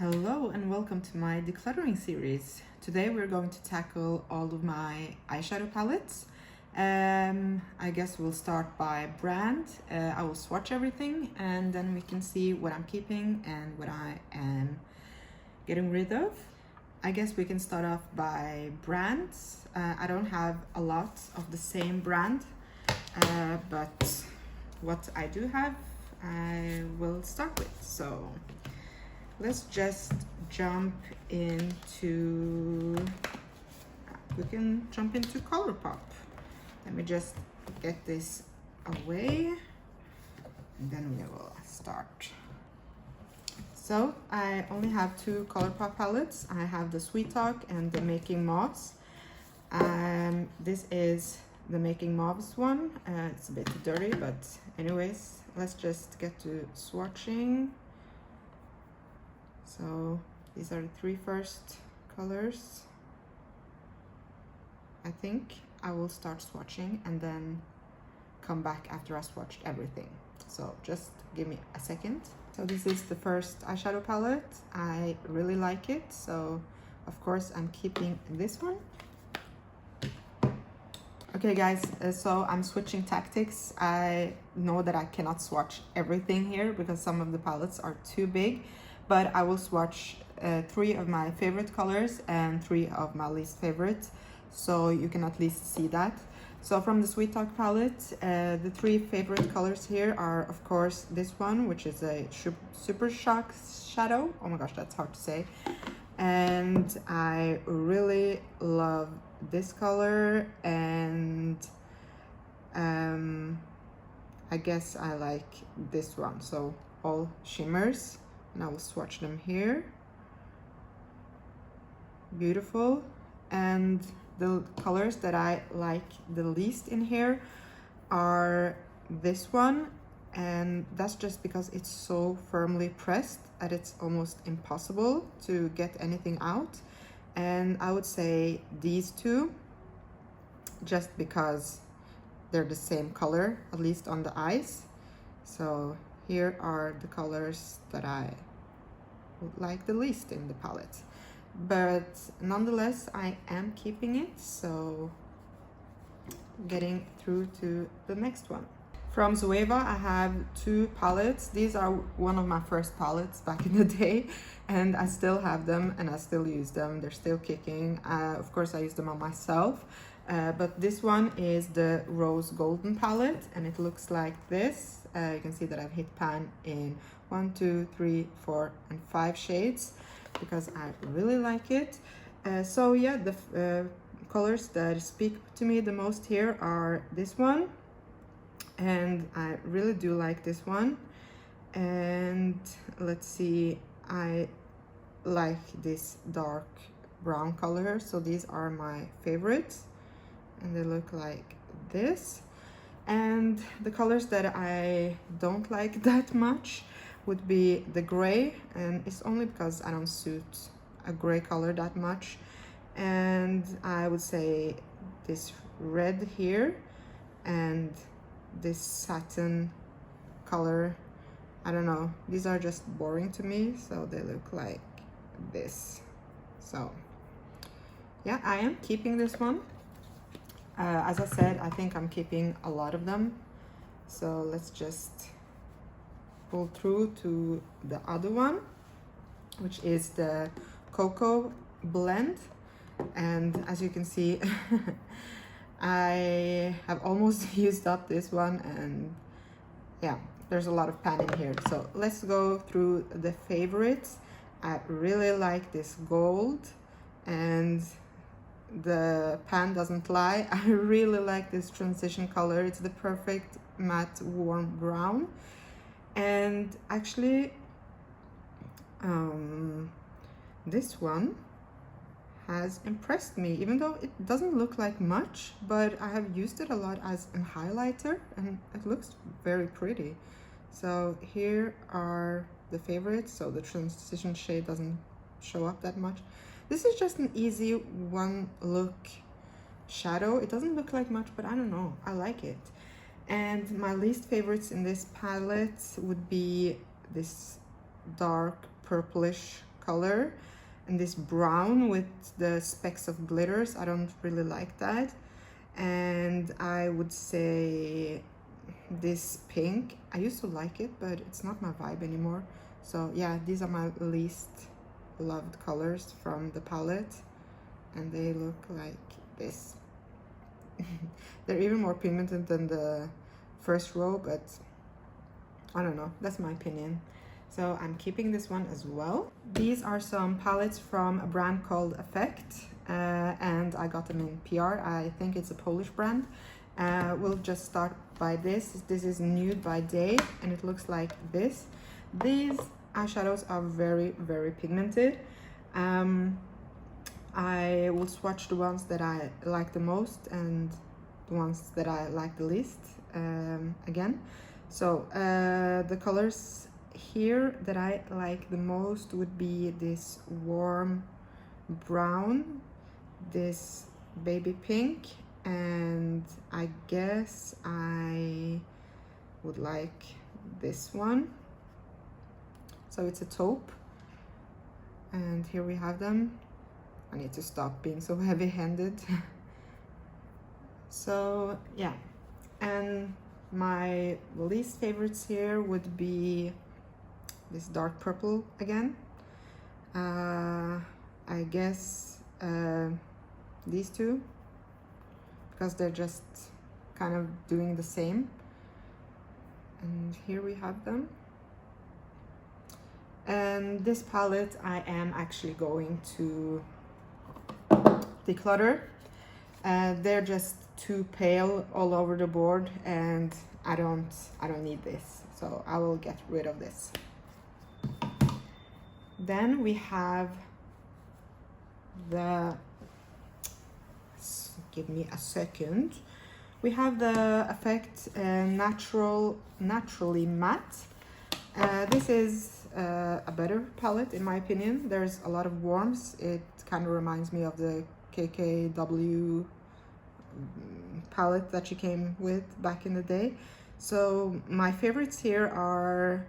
Hello and welcome to my decluttering series. Today we're going to tackle all of my eyeshadow palettes. I guess we'll start by brand. I will swatch everything and then we can see what I'm keeping and what I am getting rid of. I guess we can start off by brands. I don't have a lot of the same brand, but what I do have I will start with. So let's just jump into, we can jump into ColourPop. Let me just get this away and then we will start. So I only have two ColourPop palettes. I have the Sweet Talk and the Making Mauves. This is the Making Mauves one. It's a bit dirty, but anyways, let's just get to swatching. So these are the three first colors. I think I will start swatching and then come back after I swatched everything. So just give me a second. So this is the first eyeshadow palette. I really like it. So of course I'm keeping this one. Okay guys, so I'm switching tactics. I know that I cannot swatch everything here because some of the palettes are too big. But I will swatch 3 of my favorite colors and 3 of my least favorite, so you can at least see that. So from the Sweet Talk palette, the 3 favorite colors here are of course this one, which is a Super Shock Shadow. Oh my gosh, that's hard to say. And I really love this color, and I guess I like this one. So all shimmers. And I will swatch them here. Beautiful. And the colors that I like the least in here are this one, and that's just because it's so firmly pressed that it's almost impossible to get anything out. And I would say these two, just because they're the same color, at least on the eyes. So here are the colors that I would like the least in the palette, but nonetheless I am keeping it. So getting through to the next one. From Zoeva I have 2 palettes. These are one of my first palettes back in the day, and I still have them and I still use them. They're still kicking. Of course I use them on myself. But this one is the Rose Golden palette, and it looks like this. You can see that I've hit pan in 1, 2, 3, 4, and 5 shades because I really like it. So yeah, the colors that speak to me the most here are this one, and I really do like this one. And let's see, I like this dark brown color, so these are my favorites. And they look like this. And the colors that I don't like that much would be the gray, and it's only because I don't suit a gray color that much. And I would say this red here and this satin color. I don't know, these are just boring to me, so they look like this. So yeah, I am keeping this one. As I said, I think I'm keeping a lot of them. So let's just pull through to the other one, which is the Cocoa Blend. And as you can see, I have almost used up this one, and yeah, there's a lot of pan in here. So let's go through the favorites. I really like this gold, and the pan doesn't lie. I really like this transition color. It's the perfect matte warm brown. And actually this one has impressed me, even though it doesn't look like much, but I have used it a lot as a highlighter and it looks very pretty. So here are the favorites. So the transition shade doesn't show up that much. This is just an easy one look shadow. It doesn't look like much, but I don't know, I like it. And my least favorites in this palette would be this dark purplish color, and this brown with the specks of glitters. I don't really like that. And I would say this pink. I used to like it, but it's not my vibe anymore. So yeah, these are my least loved colors from the palette, and they look like this. They're even more pigmented than the first row, but I don't know, that's my opinion. So I'm keeping this one as well. These are some palettes from a brand called Effect, and I got them in PR. I think it's a Polish brand. We'll just start by this. This is Nude by Day, and it looks like this. These eyeshadows are very, very pigmented. I will swatch the ones that I like the most and the ones that I like the least again. So the colors here that I like the most would be this warm brown, this baby pink, and I guess I would like this one. So it's a taupe, and here we have them. I need to stop being so heavy-handed. So yeah, and my least favorites here would be this dark purple again. I guess these two, because they're just kind of doing the same. And here we have them. And this palette I am actually going to declutter. They're just too pale all over the board, and I don't need this, so I will get rid of this. Then we have the, give me a second. We have the Effect Naturally Matte. This is a better palette in my opinion. There's a lot of warmth. It kind of reminds me of the KKW palette that she came with back in the day. So my favorites here are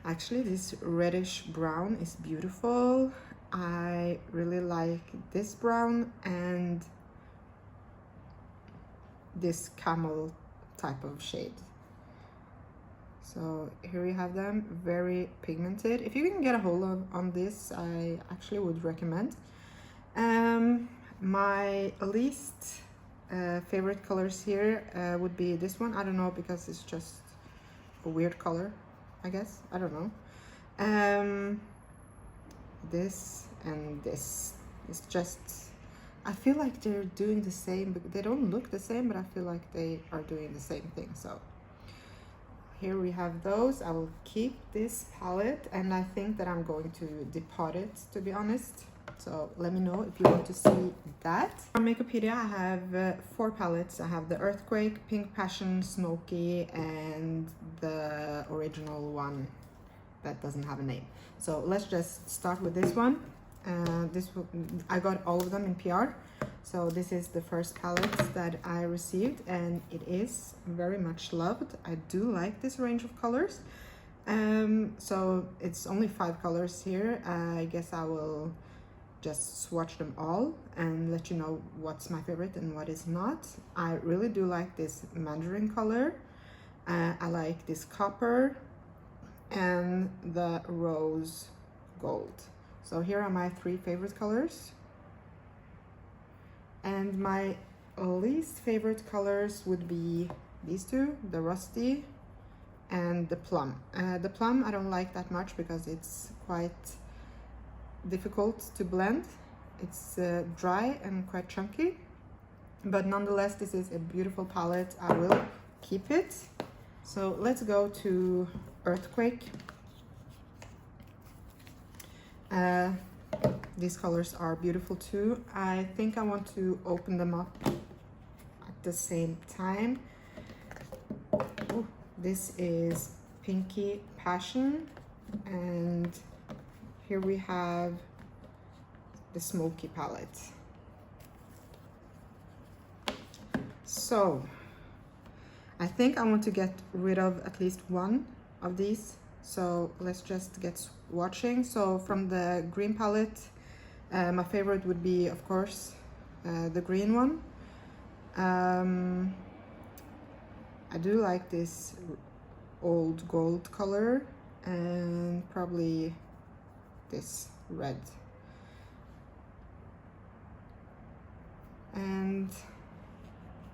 actually this reddish brown is beautiful. I really like this brown and this camel type of shade. So here we have them, very pigmented. If you can get a hold of on this, I actually would recommend. My least favorite colors here would be this one. I don't know, because it's just a weird color, I guess. I don't know. This and this. It's just, I feel like they're doing the same, but they don't look the same, but I feel like they are doing the same thing. So here we have those. I will keep this palette, and I think that I'm going to depot it, to be honest. So let me know if you want to see that. On Makeupedia, I have 4 palettes. I have the Earthquake, Pink Passion, Smoky, and the original one that doesn't have a name. So let's just start with this one. I got all of them in PR. So this is the first palette that I received, and it is very much loved. I do like this range of colors. So it's only 5 colors here. I guess I will just swatch them all and let you know what's my favorite and what is not. I really do like this mandarin color. I like this copper and the rose gold. So here are my 3 favorite colors. And my least favorite colors would be these 2, the rusty and the plum. The plum I don't like that much because it's quite difficult to blend. It's dry and quite chunky, but nonetheless this is a beautiful palette. I will keep it. So let's go to Earthquake. These colors are beautiful too. I think I want to open them up at the same time. Ooh, this is Pinky Passion, and here we have the Smoky palette. So I think I want to get rid of at least one of these So let's just get swatching. So from the green palette, my favorite would be, of course, the green one. I do like this old gold color and probably this red. And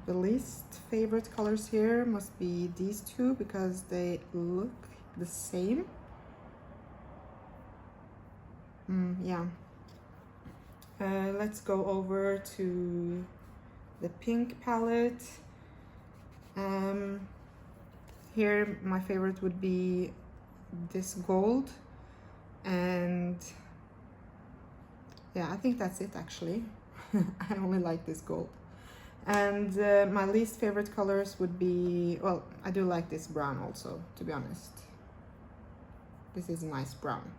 the least favorite colors here must be these two because they look the same. Yeah. Let's go over to the pink palette. Here my favorite would be this gold, and yeah, I think that's it actually. I only like this gold. And my least favorite colors would be, well, I do like this brown also, to be honest. This is a nice brown.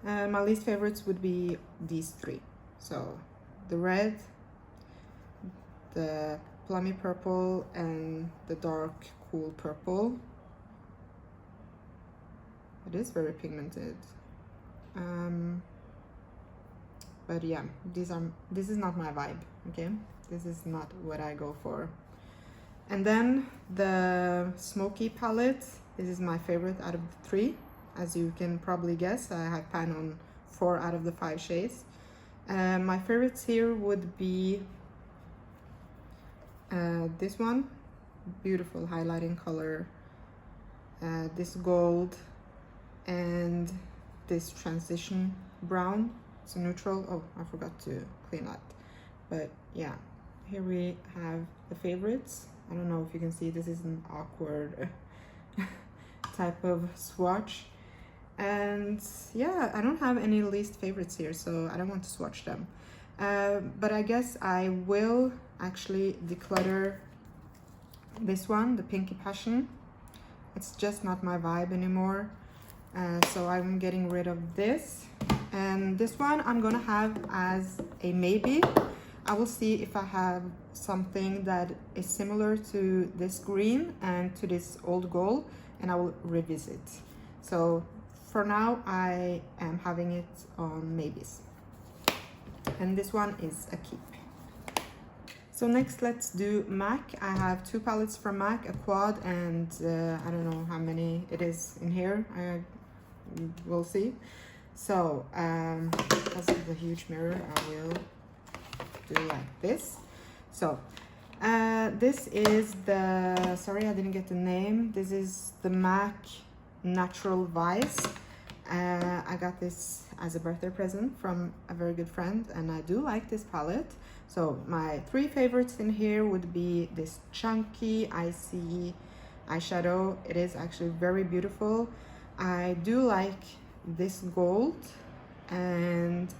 My least favorites would be these three. So the red, the plummy purple, and the dark cool purple. It is very pigmented. But yeah, this is not my vibe, okay? This is not what I go for. And then the smoky palette. This is my favorite out of the three. As you can probably guess, I have pan on 4 out of the 5 shades. My favorites here would be this one, beautiful highlighting color, this gold, and this transition brown. It's a neutral. Oh, I forgot to clean that. But yeah, here we have the favorites. I don't know if you can see, this is an awkward type of swatch. And yeah, I don't have any least favorites here, so I don't want to swatch them. But I guess I will actually declutter this one, the Pinky Passion. It's just not my vibe anymore. So I'm getting rid of this. And this one I'm gonna have as a maybe. I will see if I have something that is similar to this green and to this old gold, and I will revisit. So for now, I am having it on maybes. And this one is a keep. So next, let's do MAC. I have 2 palettes from MAC, a quad, and I don't know how many it is in here. We'll see. So, because of the huge mirror, I will do like this. So, this is the, sorry I didn't get the name. This is the MAC Natural Vice. I got this as a birthday present from a very good friend, and I do like this palette. So my 3 favorites in here would be this chunky icy eyeshadow. It is actually very beautiful. I do like this gold, and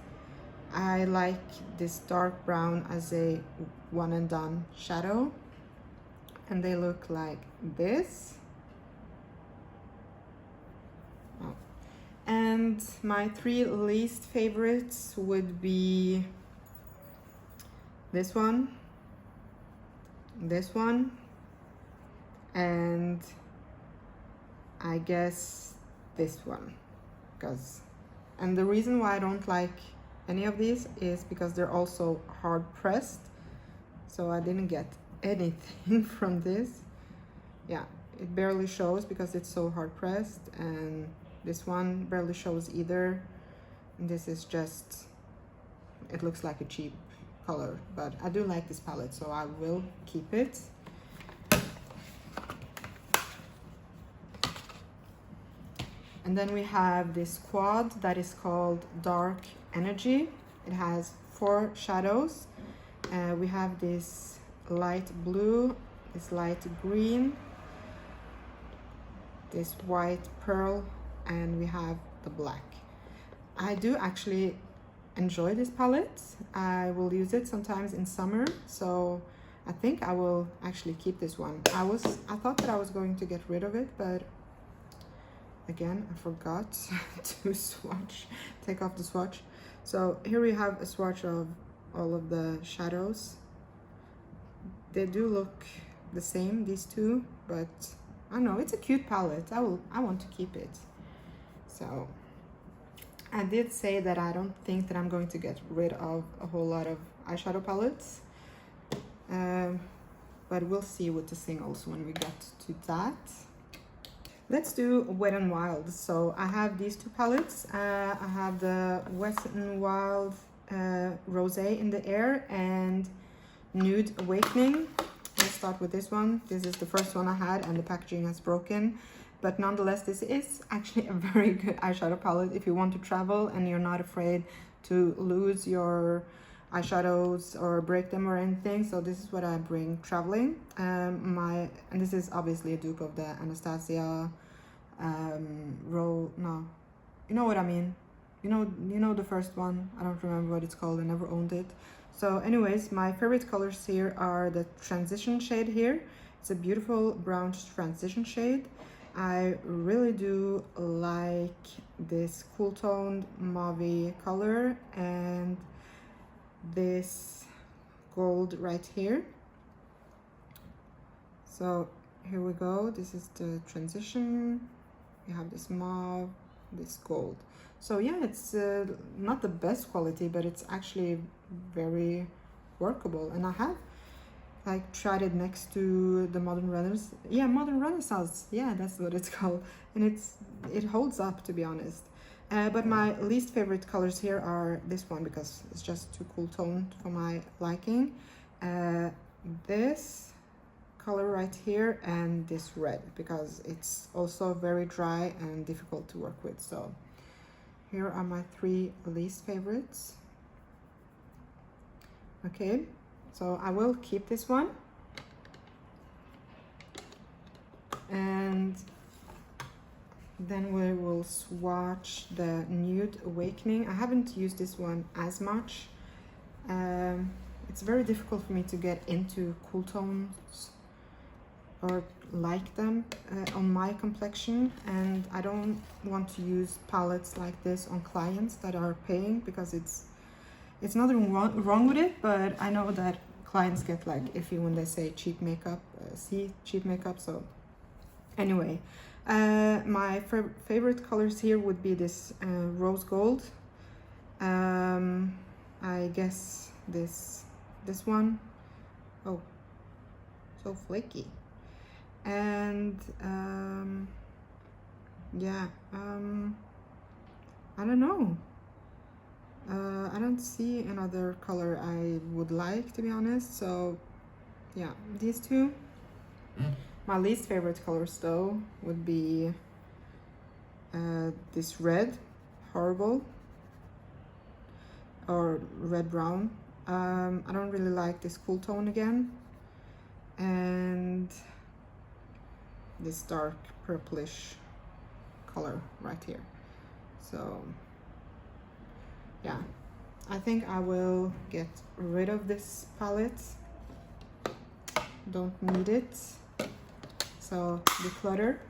I like this dark brown as a one and done shadow, and they look like this. And my 3 least favorites would be this one, and I guess this one. And the reason why I don't like any of these is because they're also hard pressed. So I didn't get anything from this. Yeah, it barely shows because it's so hard pressed, and this one barely shows either. And this is just, it looks like a cheap color, but I do like this palette, so I will keep it. And then we have this quad that is called Dark Energy. It has 4 shadows. We have this light blue, this light green, this white pearl, and we have the black. I do actually enjoy this palette. I will use it sometimes in summer, so I think I will actually keep this one. I thought that I was going to get rid of it, but again, I forgot to take off the swatch. So here we have a swatch of all of the shadows. They do look the same, these two, but I don't know, it's a cute palette. I want to keep it. So I did say that I don't think that I'm going to get rid of a whole lot of eyeshadow palettes, but we'll see with the singles when we get to that. Let's do Wet n Wild. So I have these two palettes. I have the Wet n Wild Rosé in the Air and Nude Awakening. Let's start with this one. This is the first one I had and the packaging has broken. But nonetheless, this is actually a very good eyeshadow palette if you want to travel and you're not afraid to lose your eyeshadows or break them or anything. So this is what I bring traveling. And this is obviously a dupe of the Anastasia no, you know what I mean. You know the first one. I don't remember what it's called. I never owned it. So anyways, my favorite colors here are the transition shade here. It's a beautiful brown transition shade. I really do like this cool toned mauve color and this gold right here. So here we go. This is the transition. You have this mauve, this gold. So yeah, it's not the best quality, but it's actually very workable. And I have like tried it next to the Modern Renaissance. Yeah, Modern Renaissance. Yeah, that's what it's called. And it holds up, to be honest. But my least favorite colors here are this one because it's just too cool toned for my liking. This color right here and this red because it's also very dry and difficult to work with. So here are my three least favorites. Okay, so I will keep this one. And then we will swatch the Nude Awakening. I haven't used this one as much. It's very difficult for me to get into cool tones or like them on my complexion, and I don't want to use palettes like this on clients that are paying because it's nothing wrong with it, but I know that clients get like iffy when they say cheap makeup, cheap makeup. So anyway, my favorite colors here would be this rose gold. I guess this one. Oh, so flaky. And yeah, I don't know. I don't see another color I would like, to be honest. So yeah, these two. My least favorite colors though would be this red, horrible, or red brown. I don't really like this cool tone again, and this dark purplish color right here. So yeah, I think I will get rid of this palette. Don't need it. So declutter.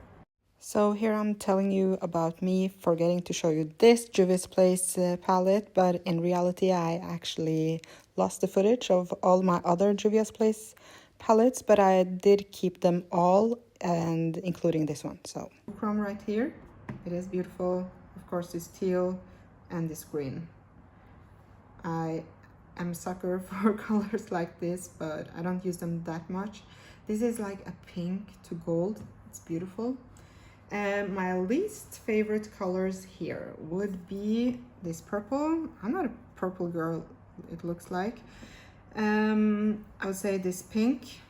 So here I'm telling you about me forgetting to show you this Juvia's Place palette, but in reality I actually lost the footage of all my other Juvia's Place palettes, but I did keep them all, and including this one. So chrome right here, it is beautiful. Of course, this teal and this green. I am a sucker for colors like this, but I don't use them that much. This is like a pink to gold. It's beautiful. And my least favorite colors here would be this purple. I'm not a purple girl, it looks like. I would say this pink.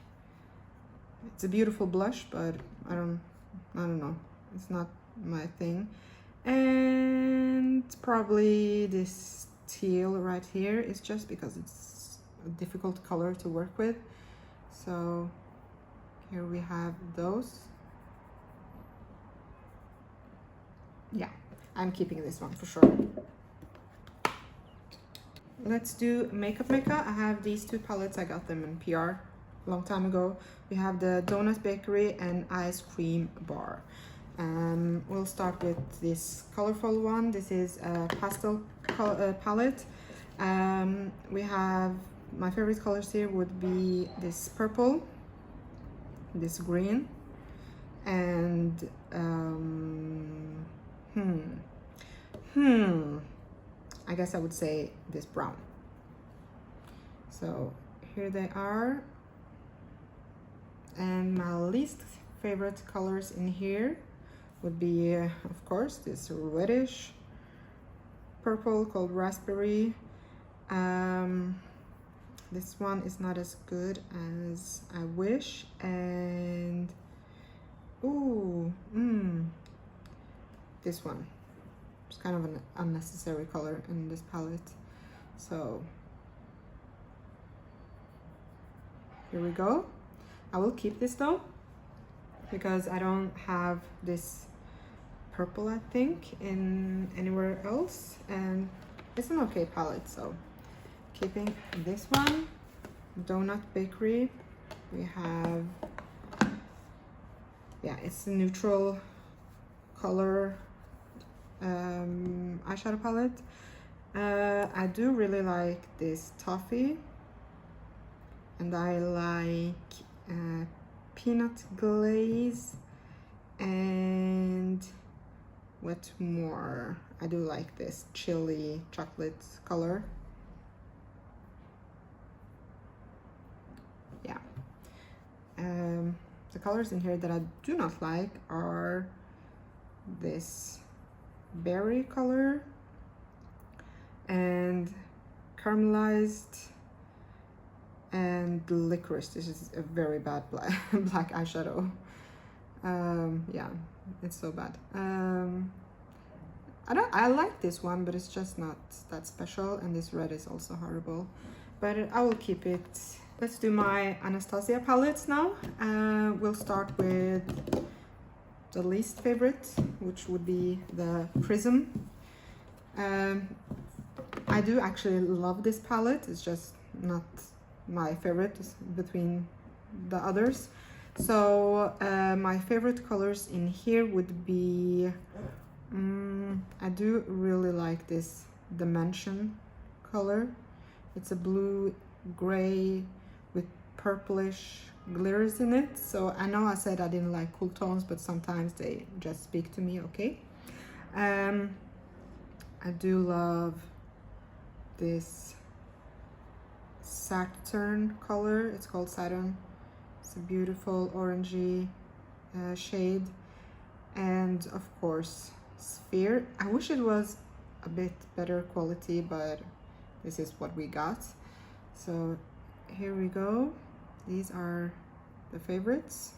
It's a beautiful blush, but I don't know. It's not my thing. And probably this teal right here is just because it's a difficult color to work with. So here we have those. Yeah, I'm keeping this one for sure. Let's do makeup. I have these two palettes. I got them in PR a long time ago. We have the Donut Bakery and Ice Cream Bar. We'll start with this colorful one. This is a pastel palette. We have, my favorite colors here would be this purple, this green, and I guess I would say this brown. So here they are. And my least favorite colors in here would be, of course, this reddish purple called raspberry. This one is not as good as I wish, and this one. It's kind of an unnecessary color in this palette. So here we go. I will keep this though, because I don't have this purple, I think, in anywhere else, and it's an okay palette. So keeping this one. Donut Bakery, we have, yeah, it's a neutral color eyeshadow palette. I do really like this toffee, and I like peanut glaze, and what more? I do like this chili chocolate color. Yeah. The colors in here that I do not like are this berry color and caramelized and licorice. This is a very bad black eyeshadow. Yeah, it's so bad. I like this one, but it's just not that special, and this red is also horrible, but I will keep it. Let's do my Anastasia palettes now. We'll start with the least favorite, which would be the Prism. I do actually love this palette. It's just not my favorite between the others. So my favorite colors in here would be, I do really like this Dimension color. It's a blue gray with purplish glitters in it. So I know I said I didn't like cool tones, but sometimes they just speak to me, okay? I do love this Saturn color. It's called Saturn. It's a beautiful orangey shade. And of course, Sphere. I wish it was a bit better quality, but this is what we got. So here we go. These are the favorites.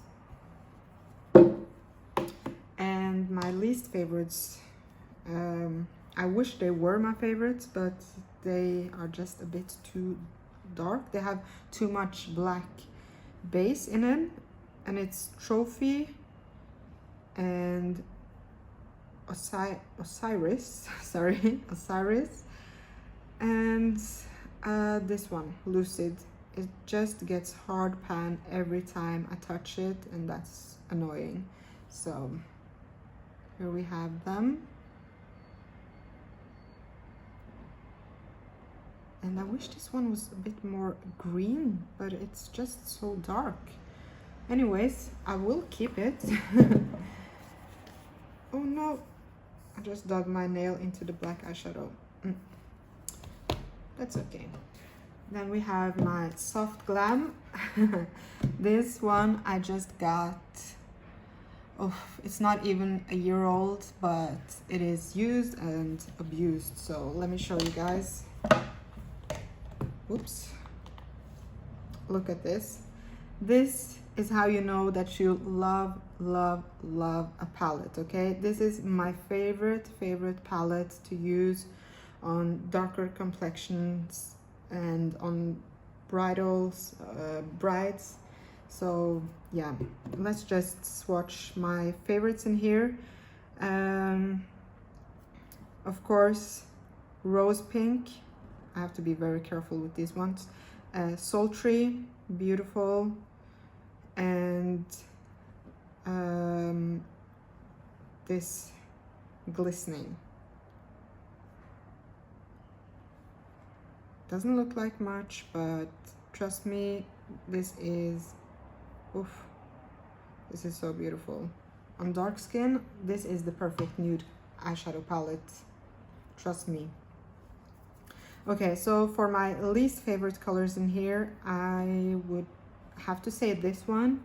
And my least favorites, I wish they were my favorites, but they are just a bit too dark. They have too much black base in it, and it's Trophy and Osiris, sorry, Osiris, and this one, Lucid. It just gets hard pan every time I touch it, and that's annoying. So here we have them. And I wish this one was a bit more green, but it's just so dark. Anyways, I will keep it. Oh no, I just dug my nail into the black eyeshadow. That's okay. Then we have my Soft Glam. This one I just got. Oh, it's not even a year old, but it is used and abused. So let me show you guys. Oops. Look at this. This is how you know that you love a palette, okay? This is my favorite palette to use on darker complexions and on brides. So yeah, let's just swatch my favorites in here. Of course, Rose Pink. I have to be very careful with these ones. Sultry, beautiful, and this Glistening. Doesn't look like much, but trust me, this is, oof, This is so beautiful. On dark skin, this is the perfect nude eyeshadow palette. Trust me. Okay, so for my least favorite colors in here, I would have to say this one.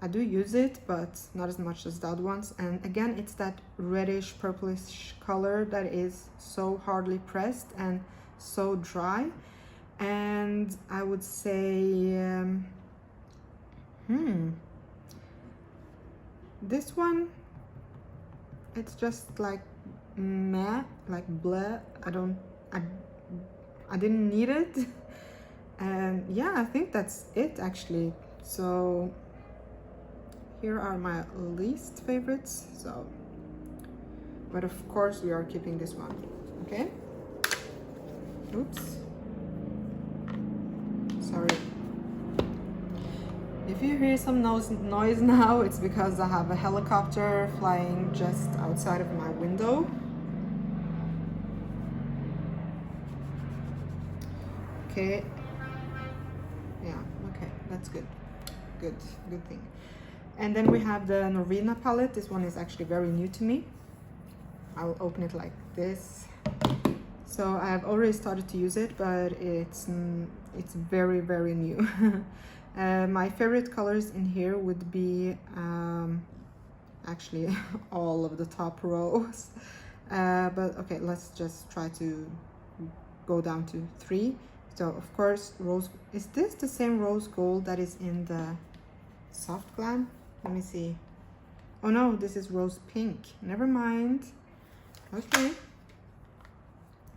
I do use it, but not as much as the other ones. And again, it's that reddish purplish color that is so hardly pressed and so dry. And I would say, this one, it's just like meh, like bleh. I didn't need it. And yeah, I think that's it actually. So here are my least favorites. So, but of course we are keeping this one. Okay. Oops. Sorry. If you hear some noise now, it's because I have a helicopter flying just outside of my window. Okay. Yeah, okay, that's good. Good thing. And then we have the Norvina palette. This one is actually very new to me. I'll open it like this. So I've already started to use it, but it's very, very new. My favorite colors in here would be actually all of the top rows. But okay, let's just try to go down to 3. So of course, rose. Is this the same rose gold that is in the soft glam? Let me see. Oh no, this is rose pink. Never mind. Okay.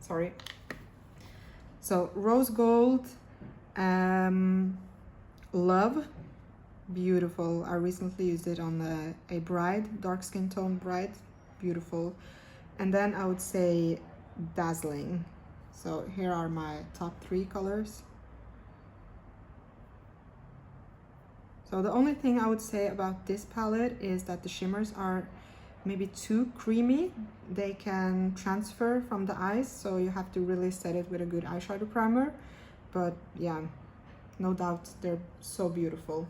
Sorry. So rose gold, love, beautiful. I recently used it on a bride, dark skin tone bride, beautiful. And then I would say dazzling. So here are my top 3 colors. So the only thing I would say about this palette is that the shimmers are maybe too creamy. They can transfer from the eyes, so you have to really set it with a good eyeshadow primer. But yeah, no doubt they're so beautiful.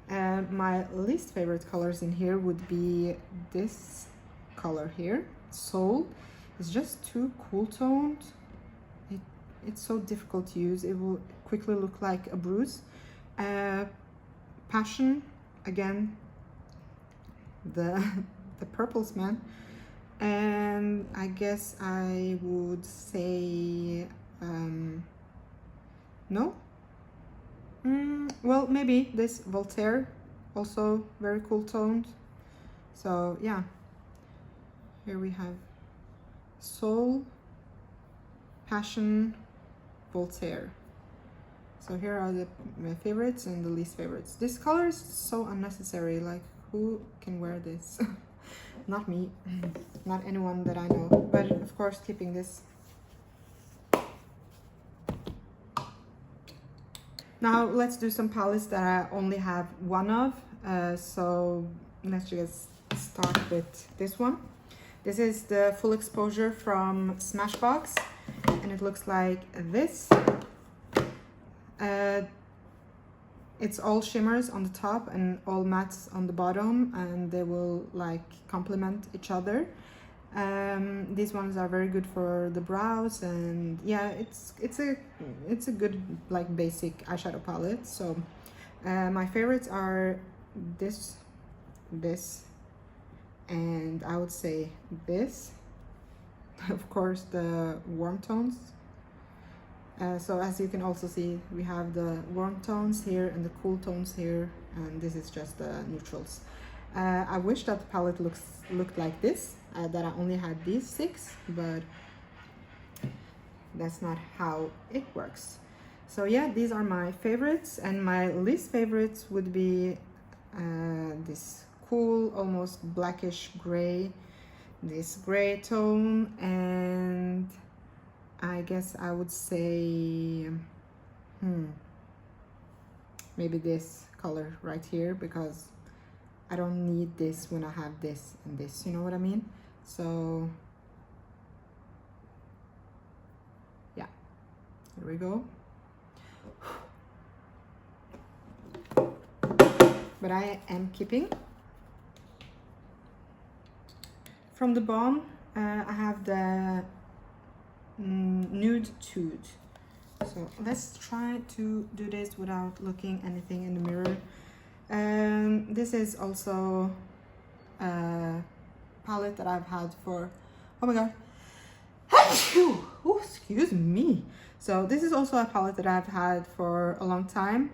And my least favorite colors in here would be this color here, Soul. It's just too cool toned. It's so difficult to use. It will quickly look like a bruise. Passion, again, the purples, man. And I guess I would say no. Well, maybe this Voltaire, also very cool toned. So yeah, here we have Soul, Passion, Voltaire. So here are my favorites and the least favorites. This color is so unnecessary. Like, who can wear this? Not me, not anyone that I know. But of course, keeping this. Now let's do some palettes that I only have one of. So let's just start with this one. This is the full exposure from Smashbox, and it looks like this. It's all shimmers on the top and all mattes on the bottom, and they will like complement each other. These ones are very good for the brows, and yeah, it's a good like basic eyeshadow palette. So my favorites are this, and I would say this. Of course, the warm tones. So as you can also see, we have the warm tones here and the cool tones here, and this is just the neutrals. I wish that the palette looked like this, that I only had these 6, but that's not how it works. So yeah, these are my favorites, and my least favorites would be this cool, almost blackish gray, this gray tone, and I guess I would say maybe this color right here, because I don't need this when I have this and this, you know what I mean? So yeah, here we go. but I am keeping. From the Balm, I have the Nude Tude. So let's try to do this without looking anything in the mirror. This is also a palette that I've had for, oh my god, oh, excuse me. So this is also a palette that I've had for a long time.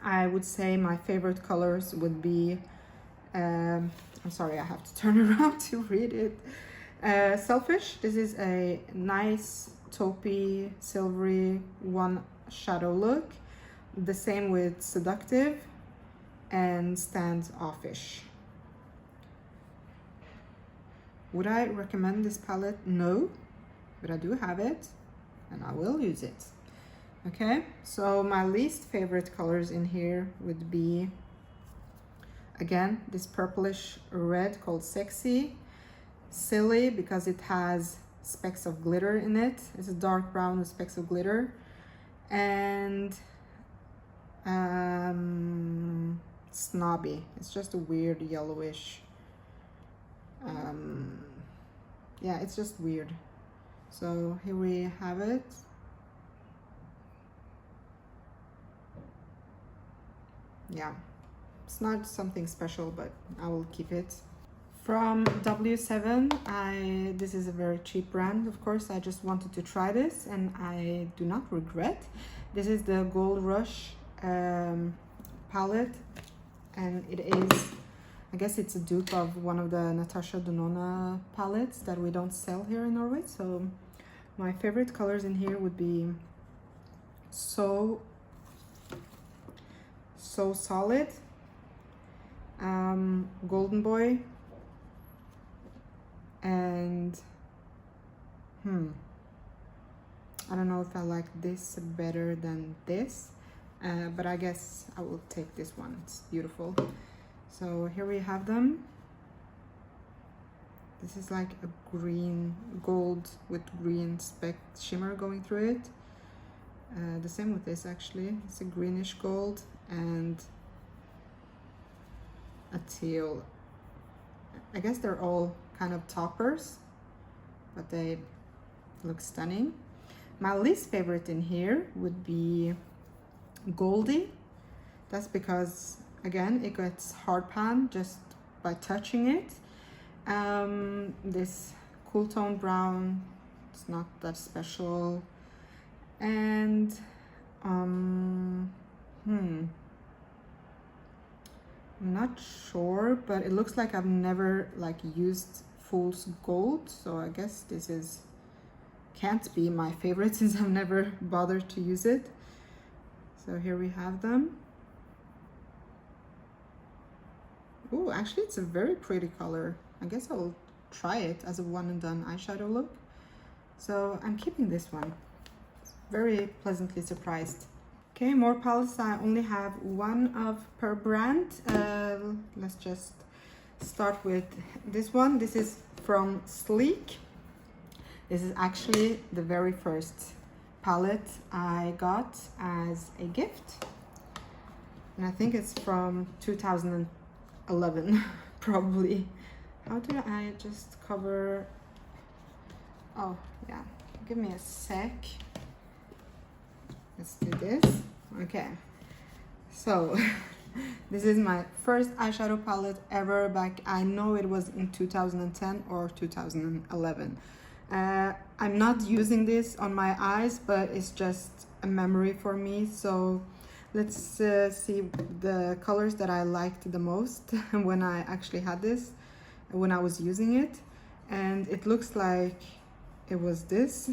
I would say my favorite colors would be, I'm sorry, I have to turn around to read it. Selfish. This is a nice taupey, silvery one shadow look. The same with Seductive and Standoffish. Would I recommend this palette? No, but I do have it and I will use it. Okay, so my least favorite colors in here would be, again, this purplish red called Sexy. Silly because it has specks of glitter in it. It's a dark brown with specks of glitter. And Snobby. It's just a weird yellowish, yeah, it's just weird. So here we have it. Yeah, it's not something special, but I will keep it. From W7, this is a very cheap brand, of course. I just wanted to try this and I do not regret. This is the Gold Rush palette, and it is, I guess it's a dupe of one of the Natasha Denona palettes that we don't sell here in Norway. So my favorite colors in here would be So Solid, Golden Boy, and I don't know if I like this better than this, but I guess I will take this one. It's beautiful. So here we have them. This is like a green gold with green speck shimmer going through it. The same with this, actually. It's a greenish gold and a teal. I guess they're all kind of toppers, but they look stunning. My least favorite in here would be Goldie. That's because, again, it gets hard pan just by touching it. This cool tone brown, it's not that special. And I'm not sure, but it looks like I've never used Fool's Gold, so I guess this can't be my favorite since I've never bothered to use it. So here we have them. Oh, actually it's a very pretty color. I guess I'll try it as a one and done eyeshadow look. So I'm keeping this one. Very pleasantly surprised. Okay, more palettes. I only have one of per brand. Let's just start with this one. This is from Sleek. This is actually the very first palette I got as a gift. And I think it's from 2011, probably. How do I just cover? Oh, yeah. Give me a sec. Let's do this. Okay, so this is my first eyeshadow palette ever back. I know it was in 2010 or 2011. I'm not using this on my eyes, but it's just a memory for me. So let's see the colors that I liked the most when I actually had this, when I was using it. And it looks like it was this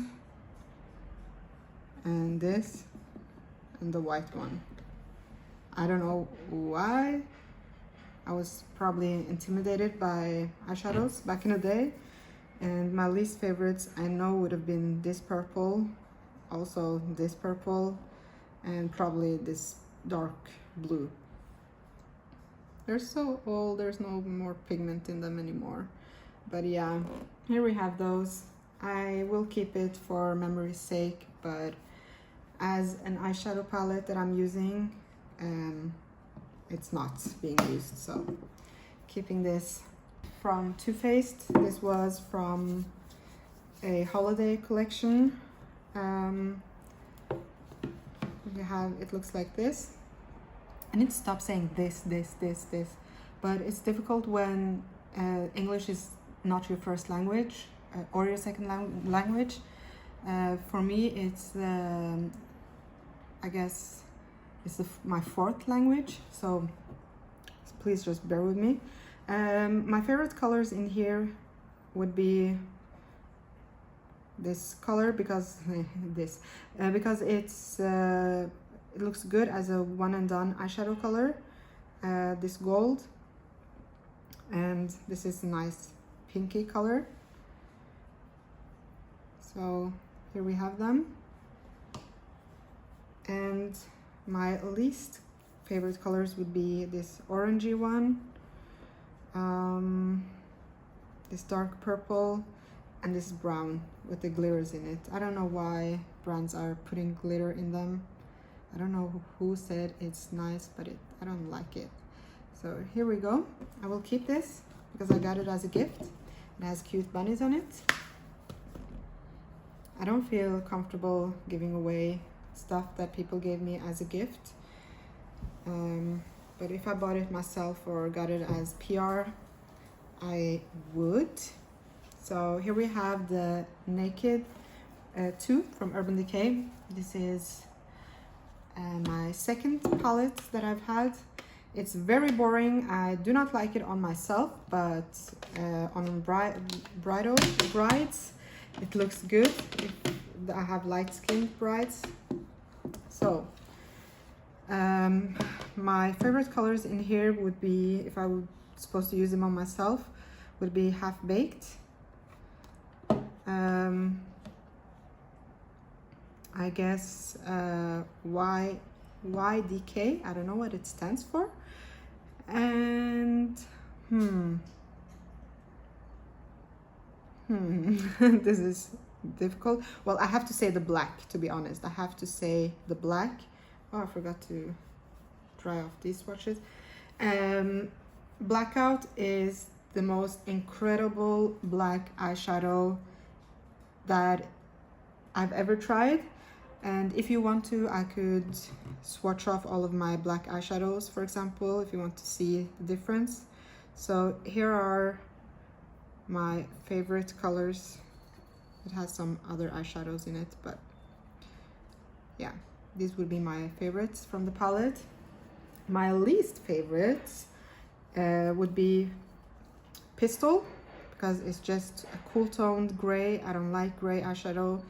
and this and the white one. I don't know why. I was probably intimidated by eyeshadows back in the day. And my least favorites, I know, would have been this purple, also this purple, and probably this dark blue. They're so old, there's no more pigment in them anymore. But yeah, here we have those. I will keep it for memory's sake, but as an eyeshadow palette that I'm using, it's not being used. So keeping this. From Too Faced, this was from a holiday collection. We have, it looks like this. I need to stop saying this, but it's difficult when English is not your first language or your second language. For me, it's I guess it's my fourth language, so please just bear with me. My favorite colors in here would be this color because because it's it looks good as a one and done eyeshadow color. This gold, and this is a nice pinky color. So here we have them. And my least favorite colors would be this orangey one, this dark purple, and this brown with the glitters in it. I don't know why brands are putting glitter in them. I don't know who said it's nice, but I don't like it. So here we go. I will keep this because I got it as a gift. It has cute bunnies on it. I don't feel comfortable giving away stuff that people gave me as a gift. But if I bought it myself or got it as PR, I would. So here we have the Naked 2 from Urban Decay. This is my second palette that I've had. It's very boring. I do not like it on myself, but on brides, it looks good. I have light-skinned brides. So my favorite colors in here would be, if I was supposed to use them on myself, would be Half Baked. I guess YDK, I don't know what it stands for. And this is difficult. Well, I have to say the black, to be honest. I have to say the black. Oh, I forgot to dry off these swatches. Blackout is the most incredible black eyeshadow that I've ever tried. And if you want to, I could swatch off all of my black eyeshadows, for example, if you want to see the difference. So here are my favorite colors. It has some other eyeshadows in it, but yeah, these would be my favorites from the palette. My least favorites would be Pistol, because it's just a cool toned gray. I don't like gray eyeshadow.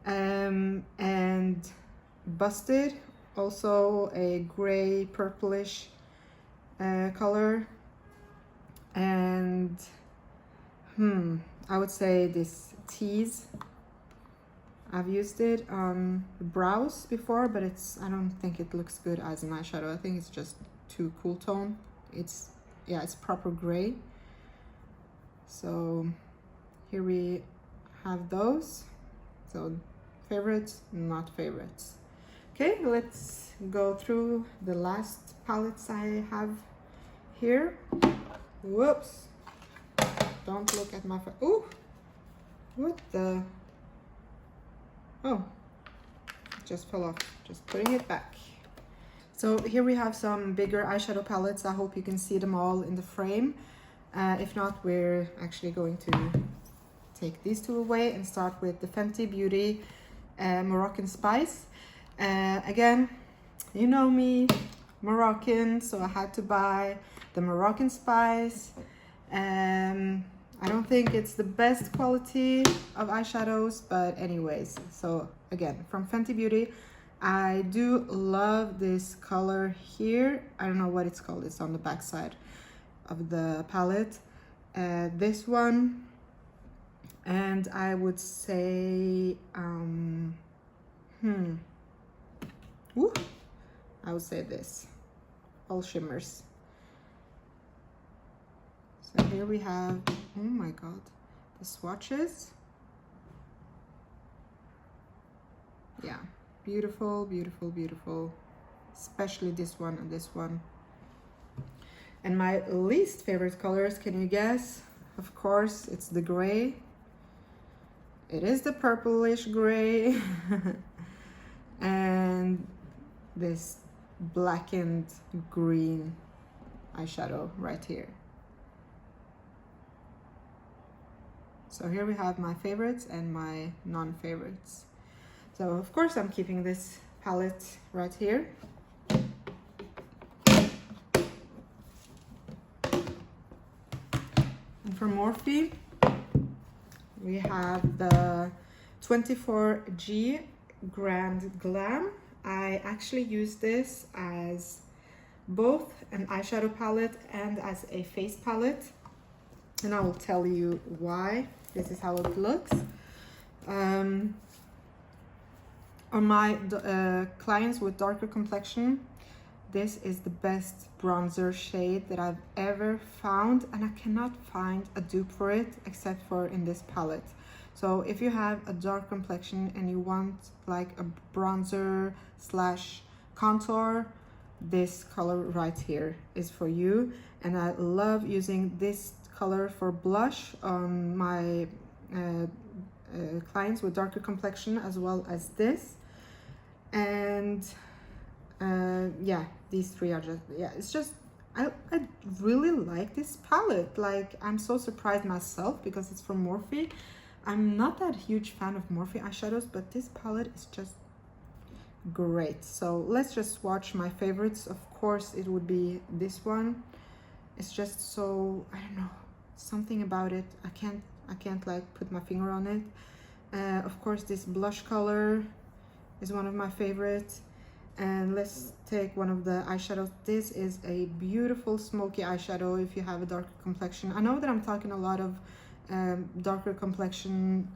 And Busted, also a gray purplish color. And I would say this Tease. I've used it on brows before, but I don't think it looks good as an eyeshadow. I think it's just too cool tone. It's proper gray. So here we have those. So favorites, not favorites. Okay, let's go through the last palettes I have here. Whoops. Don't look at my... Ooh! What the... Oh, it just fell off. Just putting it back. So here we have some bigger eyeshadow palettes. I hope you can see them all in the frame. If not, we're actually going to take these two away and start with the Fenty Beauty Moroccan Spice. Again, you know me, Moroccan, so I had to buy the Moroccan Spice. I don't think it's the best quality of eyeshadows, but anyways, so again, from Fenty Beauty, I do love this color here. I don't know what it's called. It's on the back side of the palette. This one, and I would say I would say this, all shimmers. So here we have, oh my god, the swatches. Yeah, beautiful, beautiful, beautiful especially this one and this one. And my least favorite colors, can you guess? Of course, it's the gray. It is the purplish gray. And this blackened green eyeshadow right here. So here we have my favorites and my non-favorites. So of course I'm keeping this palette right here. And for Morphe, we have the 24G Grand Glam. I actually use this as both an eyeshadow palette and as a face palette. And I will tell you why. This is how it looks. On my clients with darker complexion, this is the best bronzer shade that I've ever found, and I cannot find a dupe for it except for in this palette. So if you have a dark complexion and you want like a bronzer slash contour, this color right here is for you. And I love using this color for blush on my clients with darker complexion, as well as this. And yeah, these three are just, yeah, it's just, I really like this palette. Like, I'm so surprised myself because it's from Morphe. I'm not that huge fan of Morphe eyeshadows, but this palette is just great. So let's just swatch my favorites. Of course, it would be this one. It's just so, I don't know, something about it. I can't like put my finger on it. Of course, this blush color is one of my favorites. And let's take one of the eyeshadows. This is a beautiful smoky eyeshadow if you have a darker complexion. I know that I'm talking a lot of darker complexion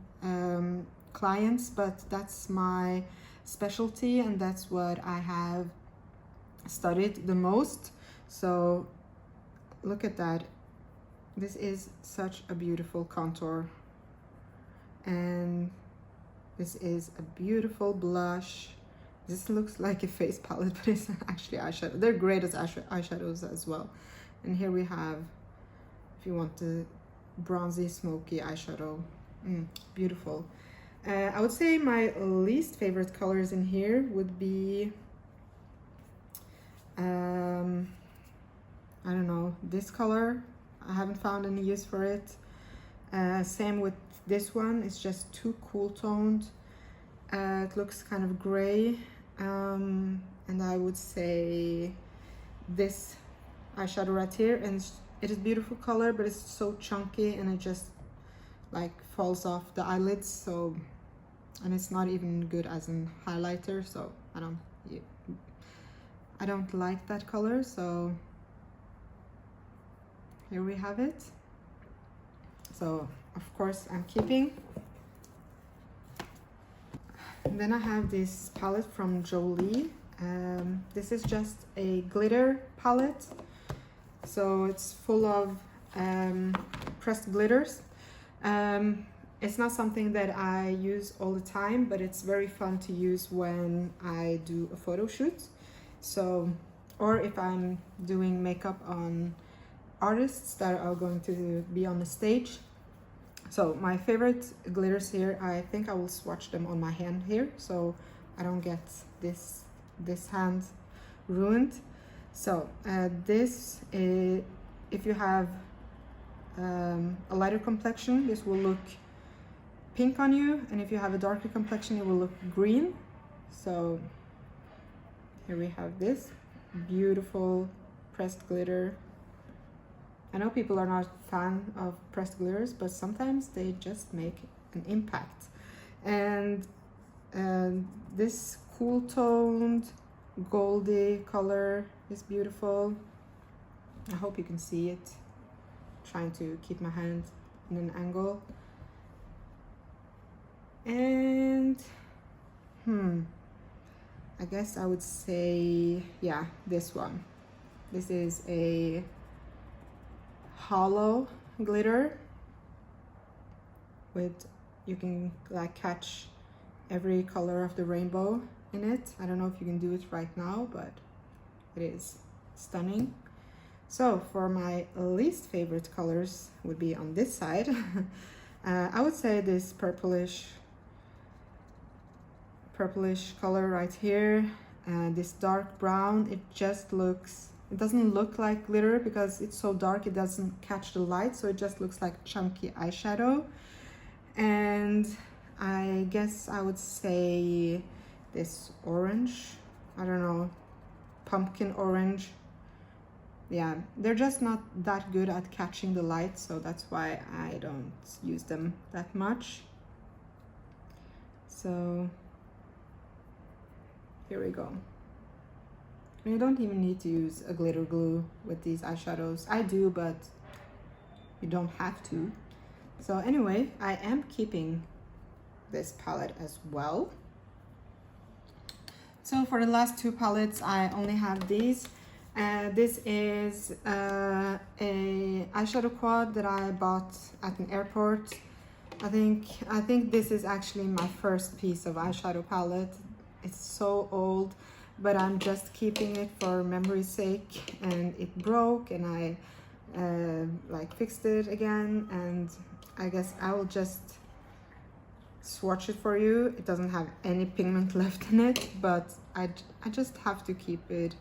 clients, but that's my specialty and that's what I have studied the most. So look at that. This is such a beautiful contour, and this is a beautiful blush. This looks like a face palette, but it's actually eyeshadow. They're great as eyeshadows as well. And here we have, if you want the bronzy smoky eyeshadow, beautiful. I would say my least favorite colors in here would be I don't know, this color. I haven't found any use for it. Same with this one. It's just too cool toned. It looks kind of gray. And I would say this eyeshadow right here, and it is beautiful color, but it's so chunky and it just like falls off the eyelids. So, and it's not even good as an highlighter, so I don't like that color. So here we have it. So of course I'm keeping. And then I have this palette from Jolie. This is just a glitter palette. So it's full of pressed glitters. It's not something that I use all the time, but it's very fun to use when I do a photo shoot. So, or if I'm doing makeup on artists that are going to be on the stage. So my favorite glitters here, I think I will swatch them on my hand here so I don't get this hand ruined. So this is, if you have a lighter complexion, this will look pink on you, and if you have a darker complexion, it will look green. So here we have this beautiful pressed glitter. I know people are not a fan of pressed glitters, but sometimes they just make an impact. And this cool toned goldy color is beautiful. I hope you can see it. I'm trying to keep my hand in an angle. And I guess I would say, yeah, this one. This is a hollow glitter with, you can like catch every color of the rainbow in it. I don't know if you can do it right now, but it is stunning. So for my least favorite colors would be on this side. I would say this purplish color right here, this dark brown. It doesn't look like glitter because it's so dark, it doesn't catch the light, so it just looks like chunky eyeshadow. And I guess I would say this orange, I don't know, pumpkin orange. Yeah, they're just not that good at catching the light, so that's why I don't use them that much. So here we go. You don't even need to use a glitter glue with these eyeshadows. I do, but you don't have to. So anyway, I am keeping this palette as well. So for the last two palettes, I only have these. This is a eyeshadow quad that I bought at an airport. I think this is actually my first piece of eyeshadow palette. It's so old, but I'm just keeping it for memory's sake, and it broke, and I like fixed it again, and I guess I will just swatch it for you. It doesn't have any pigment left in it, but I just have to keep it.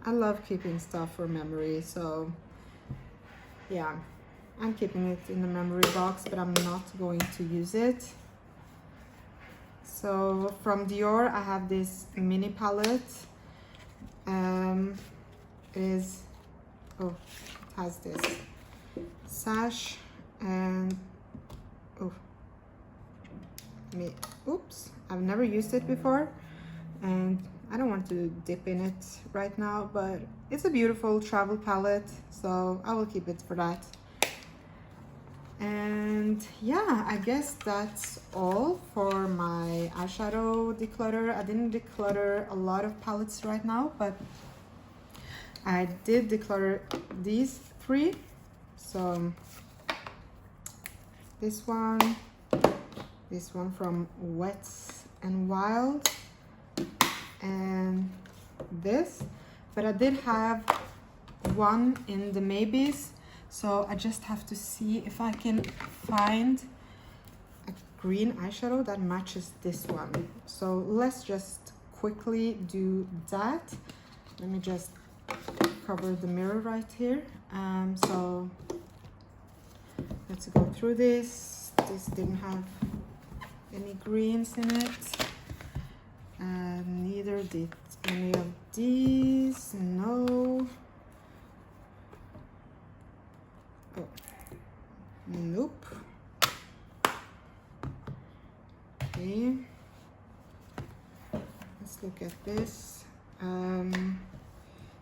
I love keeping stuff for memory, so yeah, I'm keeping it in the memory box, but I'm not going to use it. So from Dior, I have this mini palette. It has this sash and oops, I've never used it before, and I don't want to dip in it right now, but it's a beautiful travel palette, so I will keep it for that. And yeah, I guess that's all for my eyeshadow declutter. I didn't declutter a lot of palettes right now, but I did declutter these three. So this one from Wet n Wild, and this, but I did have one in the maybes, so I just have to see if I can find a green eyeshadow that matches this one. So let's just quickly do that. Let me just cover the mirror right here. So let's go through this. This didn't have any greens in it. Neither did any of these. No. Oh. Nope. Okay. Let's look at this.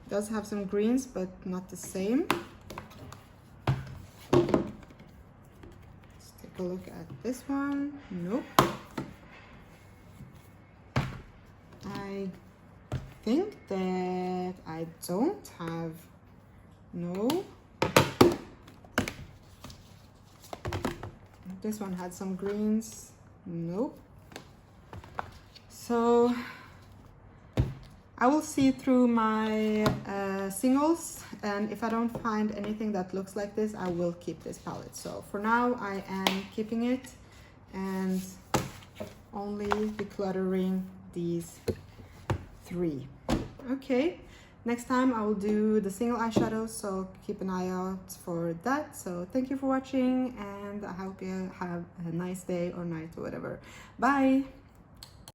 Does have some greens, but not the same. Let's take a look at this one. Nope. I think that I don't have, no. This one had some greens, nope. So I will see through my singles, and if I don't find anything that looks like this, I will keep this palette. So for now, I am keeping it and only decluttering these three. Okay, next time I will do the single eyeshadows, so keep an eye out for that. So thank you for watching, and I hope you have a nice day or night or whatever. Bye.